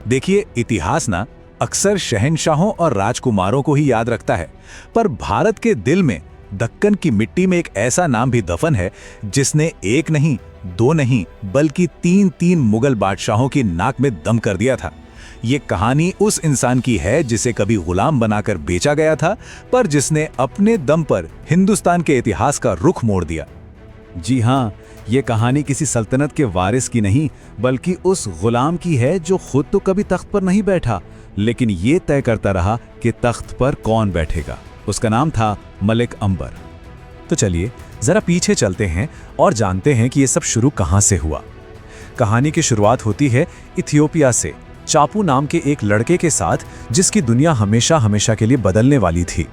देखिए, इतिहास ना अक्सर शहंशाहों और राजकुमारों को ही याद रखता है, पर भारत के दिल में दक्कन की मिट्टी में एक ऐसा नाम भी दफन है जिसने एक नहीं, दो नहीं, बल्कि तीन तीन मुगल बादशाहों की नाक में दम कर दिया था। ये कहानी उस इंसान की है जिसे कभी गुलाम बनाकर बेचा गया था, पर जिसने अपने दम पर हिंदुस्तान के इतिहास का रुख मोड़ दिया। जी हाँ, ये कहानी किसी सल्तनत के वारिस की नहीं, बल्कि उस गुलाम की है जो खुद तो कभी तख्त पर नहीं बैठा, लेकिन ये तय करता रहा कि तख्त पर कौन बैठेगा। उसका नाम था मलिक अंबर। तो चलिए जरा पीछे चलते हैं और जानते हैं कि ये सब शुरू कहां से हुआ। कहानी की शुरुआत होती है इथियोपिया से, चापू नाम के एक लड़के के साथ, जिसकी दुनिया हमेशा हमेशा के लिए बदलने वाली थी।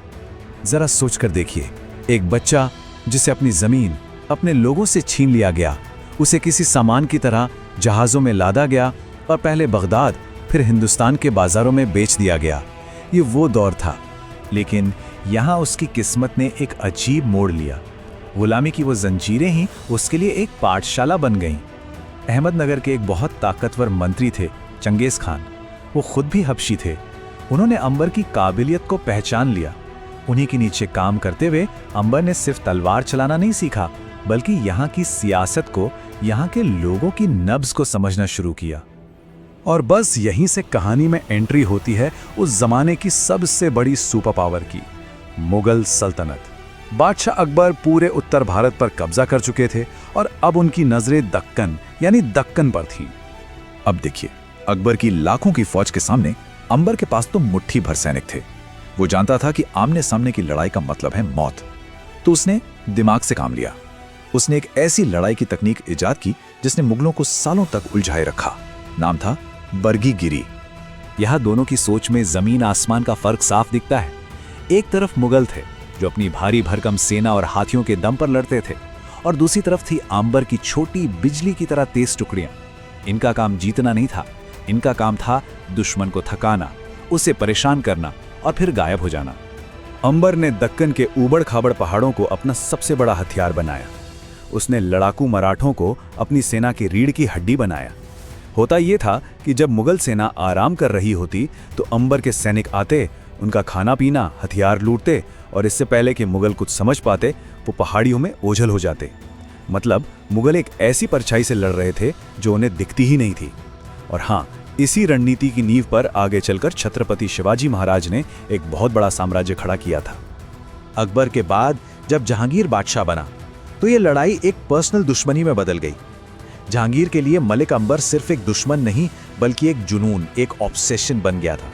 जरा सोचकर देखिए, एक बच्चा जिसे अपनी जमीन अपने लोगों से छीन लिया गया, उसे किसी सामान की तरह जहाज़ों में लादा गया और पहले बगदाद फिर हिंदुस्तान के बाजारों में बेच दिया गया। ये वो दौर था, लेकिन यहाँ उसकी किस्मत ने एक अजीब मोड़ लिया। गुलामी की वो जंजीरें ही उसके लिए एक पाठशाला बन गईं। अहमदनगर के एक बहुत ताकतवर मंत्री थे, चंगेज खान। वो खुद भी हबशी थे। उन्होंने अंबर की काबिलियत को पहचान लिया। उन्हीं के नीचे काम करते हुए अंबर ने सिर्फ तलवार चलाना नहीं सीखा, बल्कि यहाँ की सियासत को, यहाँ के लोगों की नब्ज को समझना शुरू किया। और बस यहीं से कहानी में एंट्री होती है उस जमाने की सबसे बड़ी सुपर पावर की, मुगल सल्तनत। बादशाह अकबर पूरे उत्तर भारत पर कब्जा कर चुके थे और अब उनकी नजरें दक्कन यानी दक्कन पर थीं। अब देखिए, अकबर की लाखों की फौज के सामने अंबर के पास तो मुट्ठी भर सैनिक थे। वो जानता था कि आमने सामने की लड़ाई का मतलब है मौत। तो उसने दिमाग से काम लिया। उसने एक ऐसी लड़ाई की तकनीक इजाद की जिसने मुगलों को सालों तक उलझाए रखा। नाम था बरगीगिरी। यह दोनों की सोच में जमीन आसमान का फर्क साफ दिखता है। एक तरफ मुगल थे जो अपनी भारी भरकम सेना और हाथियों के दम पर लड़ते थे, और दूसरी तरफ थी अंबर की छोटी बिजली की तरह तेज टुकड़ियां। इनका काम जीतना नहीं था, इनका काम था दुश्मन को थकाना, उसे परेशान करना और फिर गायब हो जाना। अंबर ने दक्कन के ऊबड़ खाबड़ पहाड़ों को अपना सबसे बड़ा हथियार बनाया। उसने लड़ाकू मराठों को अपनी सेना की रीढ़ की हड्डी बनाया। होता यह था कि जब मुगल सेना आराम कर रही होती तो अंबर के सैनिक आते, उनका खाना पीना, हथियार लूटते, और इससे पहले कि मुगल कुछ समझ पाते वो पहाड़ियों में ओझल हो जाते। मतलब मुगल एक ऐसी परछाई से लड़ रहे थे जो उन्हें दिखती ही नहीं थी। और हाँ, इसी रणनीति की नींव पर आगे चलकर छत्रपति शिवाजी महाराज ने एक बहुत बड़ा साम्राज्य खड़ा किया था। अकबर के बाद जब जहांगीर बादशाह बना तो ये लड़ाई एक पर्सनल दुश्मनी में बदल गई। जहांगीर के लिए मलिक अंबर सिर्फ एक दुश्मन नहीं, बल्कि एक जुनून, एक ऑब्सेशन बन गया था।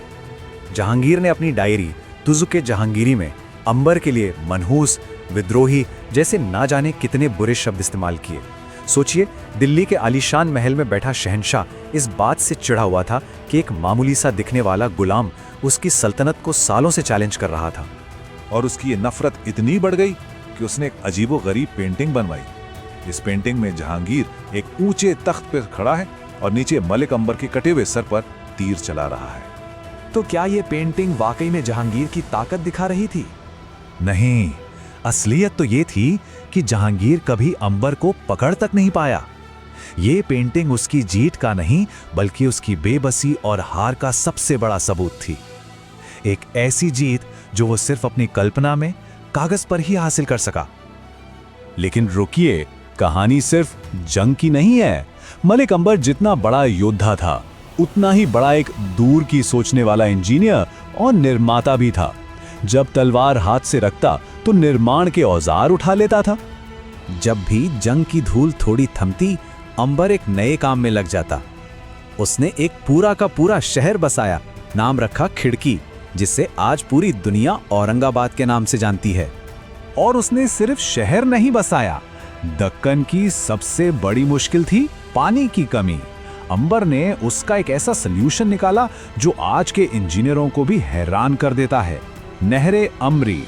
जहांगीर ने अपनी डायरी तुजुक जहांगीरी में अंबर के लिए मनहूस, विद्रोही जैसे ना जाने कितने बुरे शब्द इस्तेमाल किए। सोचिए, दिल्ली के आलीशान महल में बैठा शहंशाह इस बात से चिढ़ा हुआ था कि एक मामूली सा दिखने वाला गुलाम उसकी सल्तनत को सालों से चैलेंज कर रहा था। और उसकी ये नफरत इतनी बढ़ गई कि उसने एक अजीबोगरीब पेंटिंग बनवाई। इस पेंटिंग में जहांगीर एक ऊंचे तख्त पर खड़ा है और नीचे मलिक अंबर के कटे हुए सर पर तीर चला रहा है। तो क्या ये पेंटिंग वाकई में जहांगीर की ताकत दिखा रही थी? नहीं, असलियत तो ये थी कि जहांगीर कभी अंबर को पकड़ तक नहीं पाया। ये पेंटिंग उसकी जीत का नहीं, बल्कि उसकी बेबसी और हार का सबसे बड़ा सबूत थी। एक ऐसी जीत जो वो सिर्फ अपनी कल्पना में, कागज पर ही हासिल कर सका। लेकिन रुकिए, कहानी सिर्फ जंग की नहीं है। मलिक अंबर जितना बड़ा योद्धा था, उतना ही बड़ा एक दूर की सोचने वाला इंजीनियर और निर्माता भी था। जब तलवार हाथ से रखता तो निर्माण के औजार उठा लेता था। जब भी जंग की धूल थोड़ी थमती, अंबर एक नए काम में लग जाता। उसने एक पूरा का पूरा शहर बसाया, नाम रखा खिड़की, जिससे आज पूरी दुनिया औरंगाबाद के नाम से जानती है। और उसने सिर्फ शहर नहीं बसाया, दक्कन की सबसे बड़ी मुश्किल थी पानी की कमी। अंबर ने उसका एक ऐसा सल्यूशन निकाला जो आज के इंजीनियरों को भी हैरान कर देता है, नहरे अमरी।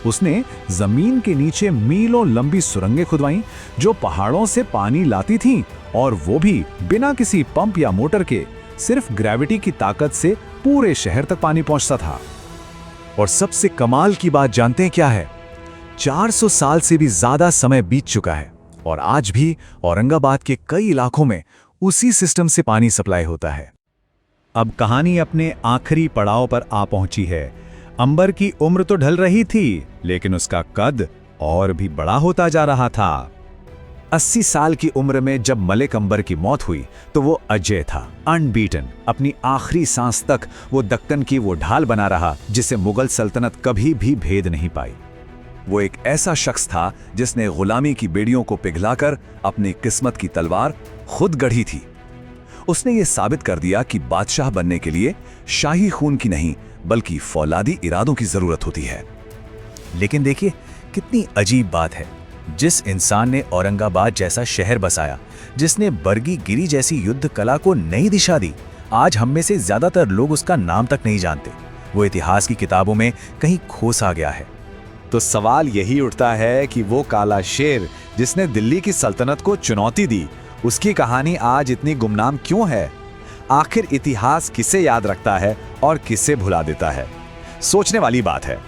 उसने जमीन के नीचे मीलों लंबी सुरंगें खुदवाईं जो पहाड़ों से पानी लाती थीं, और वो भी बिना किसी पंप या मोटर के। सिर्फ ग्रेविटी की ताकत से पूरे शहर तक पानी पहुंचता था। और सबसे कमाल की बात जानते हैं क्या है? 400 साल से भी ज्यादा समय बीत चुका है और आज भी औरंगाबाद के कई इलाकों में उसी सिस्टम से पानी सप्लाई होता है। अब कहानी अपने आखिरी पड़ाव पर आ पहुंची है। अंबर की उम्र तो ढल रही थी, लेकिन उसका कद और भी बड़ा होता जा रहा था। 80 साल की उम्र में जब मलिक अंबर की मौत हुई तो वो अजय था, अनबीटन। अपनी आखिरी सांस तक वो दक्कन की वो ढाल बना रहा जिसे मुगल सल्तनत कभी भी भेद नहीं पाई। वो एक ऐसा शख्स था जिसने गुलामी की बेड़ियों को पिघलाकर अपनी किस्मत की तलवार खुद गढ़ी थी। उसने ये साबित कर दिया कि बादशाह बनने के लिए शाही खून की नहीं बल्कि फौलादी इरादों की जरूरत होती है। लेकिन देखिए कितनी अजीब बात है, जिस इंसान ने औरंगाबाद जैसा शहर बसाया, जिसने बरगी गिरी जैसी युद्ध कला को नई दिशा दी, आज हम में से ज्यादातर लोग उसका नाम तक नहीं जानते। वो इतिहास की किताबों में कहीं खो सा गया है। तो सवाल यही उठता है कि वो काला शेर जिसने दिल्ली की सल्तनत को चुनौती दी, उसकी कहानी आज इतनी गुमनाम क्यों है? आखिर इतिहास किसे याद रखता है और किसे भुला देता है? सोचने वाली बात है।